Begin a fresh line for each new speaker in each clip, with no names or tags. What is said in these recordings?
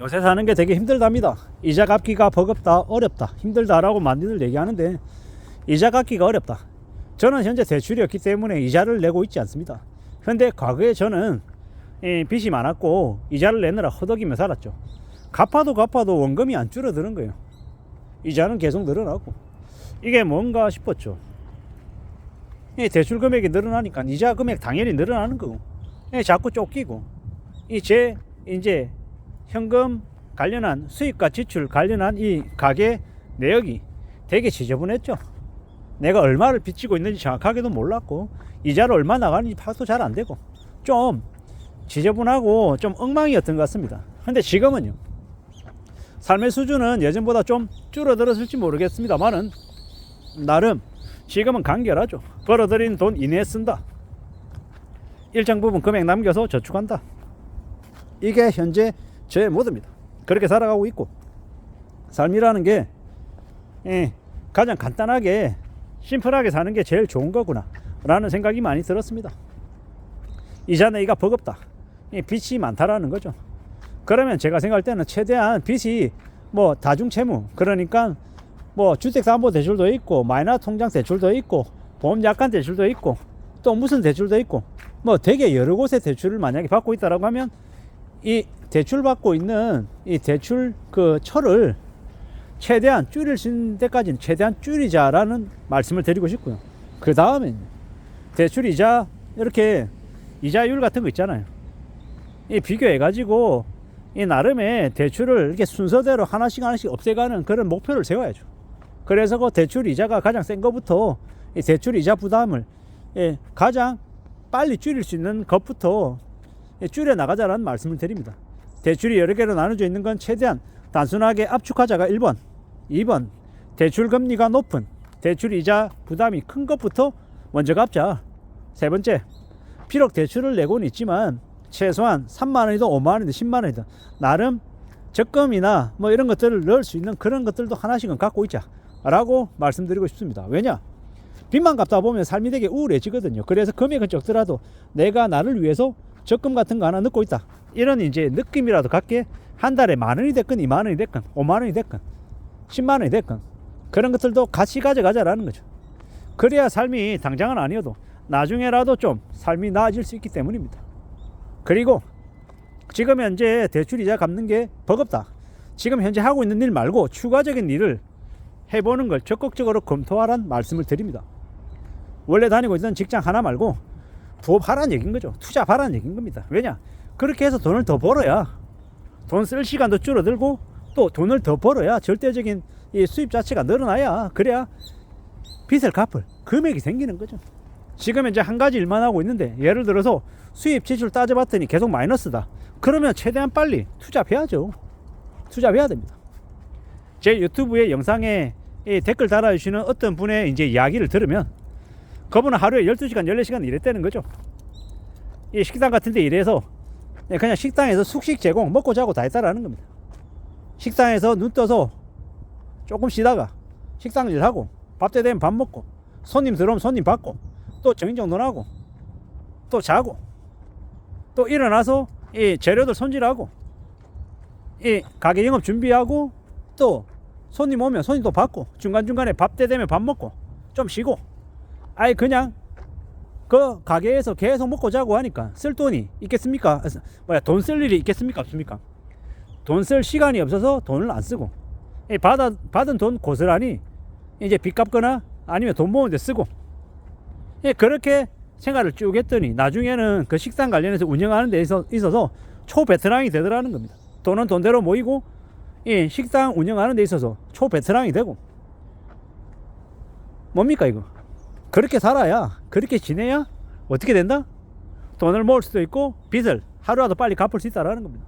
요새 사는 게 되게 힘들답니다. 이자 갚기가 버겁다, 어렵다, 힘들다라고 많이들 얘기하는데 이자 갚기가 어렵다. 저는 현재 대출이 없기 때문에 이자를 내고 있지 않습니다. 그런데 과거에 저는 빚이 많았고 이자를 내느라 허덕이며 살았죠. 갚아도 원금이 안 줄어드는 거예요. 이자는 계속 늘어나고 이게 뭔가 싶었죠. 대출 금액이 늘어나니까 이자 금액 당연히 늘어나는 거고 자꾸 쫓기고 이제 현금 관련한 수입과 지출 관련한 이 가계 내역이 되게 지저분했죠. 내가 얼마를 빚지고 있는지 정확하게도 몰랐고 이자를 얼마 나가는지 파악도 잘 안되고 좀 지저분하고 좀 엉망이었던 것 같습니다. 근데 지금은요, 삶의 수준은 예전보다 좀 줄어들었을지 모르겠습니다만은 나름 지금은 간결하죠. 벌어들인 돈 이내에 쓴다, 일정 부분 금액 남겨서 저축한다, 이게 현재 제 모드입니다. 그렇게 살아가고 있고 삶이라는 게 가장 간단하게 심플하게 사는 게 제일 좋은 거구나 라는 생각이 많이 들었습니다. 이자 내기가 버겁다, 빚이 많다라는 거죠. 그러면 제가 생각할 때는 최대한 빚이 뭐 다중채무, 그러니까 뭐 주택담보대출도 있고 마이너스 통장 대출도 있고 보험약관 대출도 있고 또 무슨 대출도 있고 뭐 되게 여러 곳에 대출을 만약에 받고 있다라고 하면 이 대출 받고 있는 이 대출 그 철을 최대한 줄일 수 있는 데까지는 최대한 줄이자라는 말씀을 드리고 싶고요. 그 다음에 대출 이자 이렇게 이자율 같은 거 있잖아요. 이 비교해 가지고 이 나름의 대출을 이렇게 순서대로 하나씩 없애가는 그런 목표를 세워야죠. 그래서 그 대출 이자가 가장 센 것부터 이 대출 이자 부담을 가장 빨리 줄일 수 있는 것부터 줄여 나가자라는 말씀을 드립니다. 대출이 여러 개로 나눠져 있는 건 최대한 단순하게 압축하자가 1번, 2번 대출 금리가 높은 대출 이자 부담이 큰 것부터 먼저 갚자. 세 번째, 비록 대출을 내고는 있지만 최소한 3만원이든 5만원이든 10만원이든 나름 적금이나 뭐 이런 것들을 넣을 수 있는 그런 것들도 하나씩은 갖고 있자 라고 말씀드리고 싶습니다. 왜냐? 빚만 갚다 보면 삶이 되게 우울해지거든요. 그래서 금액은 적더라도 내가 나를 위해서 적금 같은 거 하나 넣고 있다, 이런 느낌이라도 갖게 한 달에 만원이 됐건 2만원이 됐건 5만원이 됐건 10만원이 됐건 그런 것들도 같이 가져가자라는 거죠. 그래야 삶이 당장은 아니어도 나중에라도 좀 삶이 나아질 수 있기 때문입니다. 그리고 지금 현재 대출 이자 갚는 게 버겁다, 지금 현재 하고 있는 일 말고 추가적인 일을 해보는 걸 적극적으로 검토하라는 말씀을 드립니다. 원래 다니고 있던 직장 하나 말고 부업하라는 얘기인 거죠. 투자하라는 얘기인 겁니다. 왜냐? 그렇게 해서 돈을 더 벌어야 돈 쓸 시간도 줄어들고 또 돈을 더 벌어야 절대적인 이 수입 자체가 늘어나야 그래야 빚을 갚을 금액이 생기는 거죠. 지금 현재 한 가지 일만 하고 있는데 예를 들어서 수입 지출 따져봤더니 계속 마이너스다. 그러면 최대한 빨리 투잡해야죠. 투잡해야 됩니다. 제 유튜브에 영상에 댓글 달아주시는 어떤 분의 이야기를 들으면 그분은 하루에 12시간 14시간 일했다는 거죠. 이 식당 같은 데 일해서 그냥 식당에서 숙식 제공 먹고 자고 다 했다라는 겁니다. 식당에서 눈 떠서 조금 쉬다가 식당 일하고 밥 때 되면 밥 먹고 손님 들어오면 손님 받고 또 정인정돈하고 또 자고 또 일어나서 이 재료들 손질하고 이 가게 영업 준비하고 또 손님 오면 손님도 받고 중간중간에 밥 때 되면 밥 먹고 좀 쉬고 아예 그냥 그 가게에서 계속 먹고 자고 하니까 쓸 돈이 있겠습니까? 돈 쓸 일이 있겠습니까? 없습니까? 돈 쓸 시간이 없어서 돈을 안 쓰고 받은 돈 고스란히 이제 빚 갚거나 아니면 돈 모으는 데 쓰고 그렇게 생활을 쭉 했더니 나중에는 그 식당 관련해서 운영하는 데 있어서 초베테랑이 되더라는 겁니다. 돈은 돈대로 모이고 이 식당 운영하는 데 있어서 초베테랑이 되고 뭡니까 이거? 그렇게 살아야, 그렇게 지내야 어떻게 된다? 돈을 모을 수도 있고 빚을 하루라도 빨리 갚을 수 있다라는 겁니다.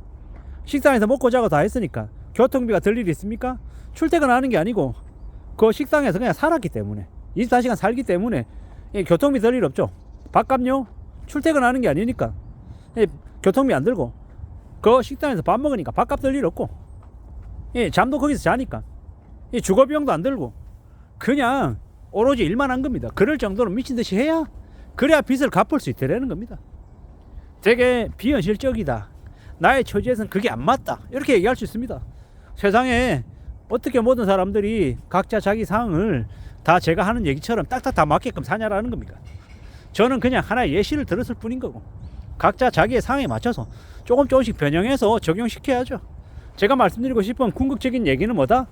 식당에서 먹고 자고 다 했으니까 교통비가 들 일이 있습니까? 출퇴근하는 게 아니고 그 식당에서 그냥 살았기 때문에 24시간 살기 때문에 교통비 들 일 없죠. 밥값요? 출퇴근하는 게 아니니까 교통비 안 들고 그 식당에서 밥 먹으니까 밥값 들 일 없고 잠도 거기서 자니까 주거비용도 안 들고 그냥 오로지 일만 한 겁니다. 그럴 정도로 미친듯이 해야 그래야 빚을 갚을 수 있다는 겁니다. 되게 비현실적이다, 나의 처지에서는 그게 안 맞다 이렇게 얘기할 수 있습니다. 세상에 어떻게 모든 사람들이 각자 자기 상황을 다 제가 하는 얘기처럼 딱딱 다 맞게끔 사냐라는 겁니까? 저는 그냥 하나의 예시를 들었을 뿐인 거고 각자 자기의 상황에 맞춰서 조금씩 변형해서 적용시켜야죠. 제가 말씀드리고 싶은 궁극적인 얘기는 뭐다?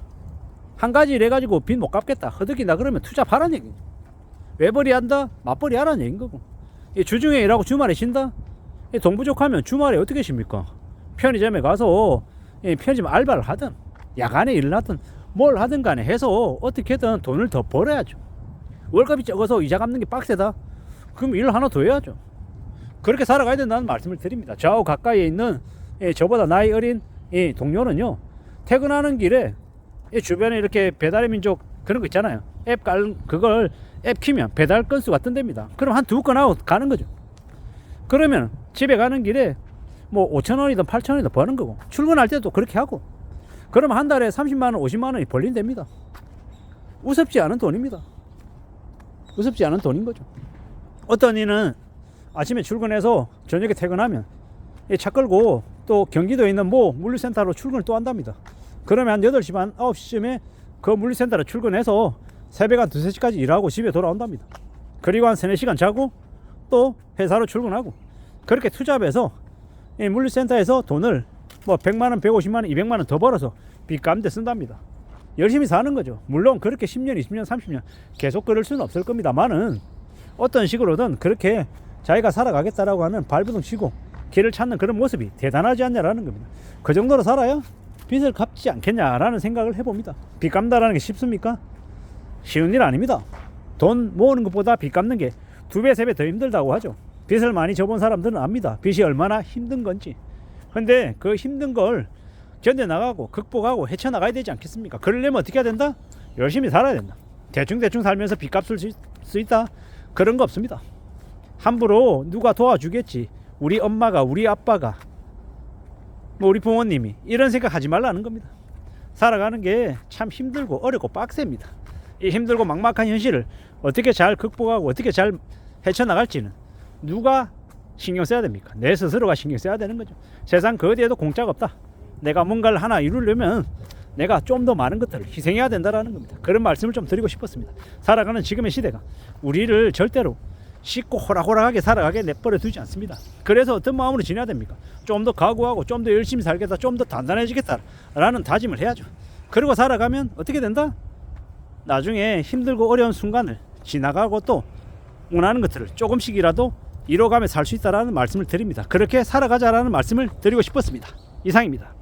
한 가지 이래가지고 빚 못 갚겠다 허덕이다 그러면 투자 바라는 얘기. 외벌이 한다 맞벌이 하라는 얘기인 거고 주중에 일하고 주말에 쉰다? 돈 부족하면 주말에 어떻게 쉽니까? 편의점에 가서 편의점 알바를 하든 야간에 일을 하든 뭘 하든 간에 해서 어떻게든 돈을 더 벌어야죠. 월급이 적어서 이자 갚는 게 빡세다? 그럼 일 하나 더 해야죠. 그렇게 살아가야 된다는 말씀을 드립니다. 좌우 가까이에 있는 저보다 나이 어린 동료는요, 퇴근하는 길에 주변에 이렇게 배달의 민족 그런 거 있잖아요. 그걸 앱 키면 배달 건수가 뜬답니다. 그럼 한 2건 하고 가는 거죠. 그러면 집에 가는 길에 뭐 5,000원이든 8,000원이든 버는 거고, 출근할 때도 그렇게 하고, 그러면 한 달에 30만원 50만원이 벌린답니다. 우습지 않은 돈입니다. 우습지 않은 돈인 거죠. 어떤 이는 아침에 출근해서 저녁에 퇴근하면 차 끌고 또 경기도에 있는 모 물류센터로 출근을 또 한답니다. 그러면 한 8시 반 9시쯤에 그 물류센터로 출근해서 새벽 한 2-3시까지 일하고 집에 돌아온답니다. 그리고 한 3-4시간 자고 또 회사로 출근하고, 그렇게 투잡해서 물류센터에서 돈을 뭐 100만원, 150만원, 200만원 더 벌어서 빚 갚는 데 쓴답니다. 열심히 사는 거죠. 물론 그렇게 10년, 20년, 30년 계속 그럴 수는 없을 겁니다만은 어떤 식으로든 그렇게 자기가 살아가겠다라고 하는 발버둥 치고 길을 찾는 그런 모습이 대단하지 않냐라는 겁니다. 그 정도로 살아야 빚을 갚지 않겠냐라는 생각을 해봅니다. 빚 갚는다라는 게 쉽습니까? 쉬운 일 아닙니다. 돈 모으는 것보다 빚 갚는 게 2배, 3배 더 힘들다고 하죠. 빚을 많이 져본 사람들은 압니다. 빚이 얼마나 힘든 건지. 근데 그 힘든 걸 견뎌나가고 극복하고 헤쳐나가야 되지 않겠습니까? 그러려면 어떻게 해야 된다? 열심히 살아야 된다. 대충 살면서 빚 갚을 수 있다? 그런 거 없습니다. 함부로 누가 도와주겠지, 우리 엄마가, 우리 아빠가, 뭐 우리 부모님이, 이런 생각 하지 말라는 겁니다. 살아가는 게 참 힘들고 어렵고 빡셉니다. 이 힘들고 막막한 현실을 어떻게 잘 극복하고 어떻게 잘 헤쳐나갈지는 누가 신경 써야 됩니까? 내 스스로가 신경 써야 되는 거죠. 세상 그 어디에도 공짜가 없다. 내가 뭔가를 하나 이루려면 내가 좀 더 많은 것들을 희생해야 된다는 겁니다. 그런 말씀을 좀 드리고 싶었습니다. 살아가는 지금의 시대가 우리를 절대로 쉽고 호락호락하게 살아가게 내버려 두지 않습니다. 그래서 어떤 마음으로 지내야 됩니까? 좀 더 각오하고 좀 더 열심히 살겠다, 좀 더 단단해지겠다라는 다짐을 해야죠. 그리고 살아가면 어떻게 된다? 나중에 힘들고 어려운 순간을 지나가고 또 원하는 것들을 조금씩이라도 이뤄가며 살 수 있다는 말씀을 드립니다. 그렇게 살아가자라는 말씀을 드리고 싶었습니다. 이상입니다.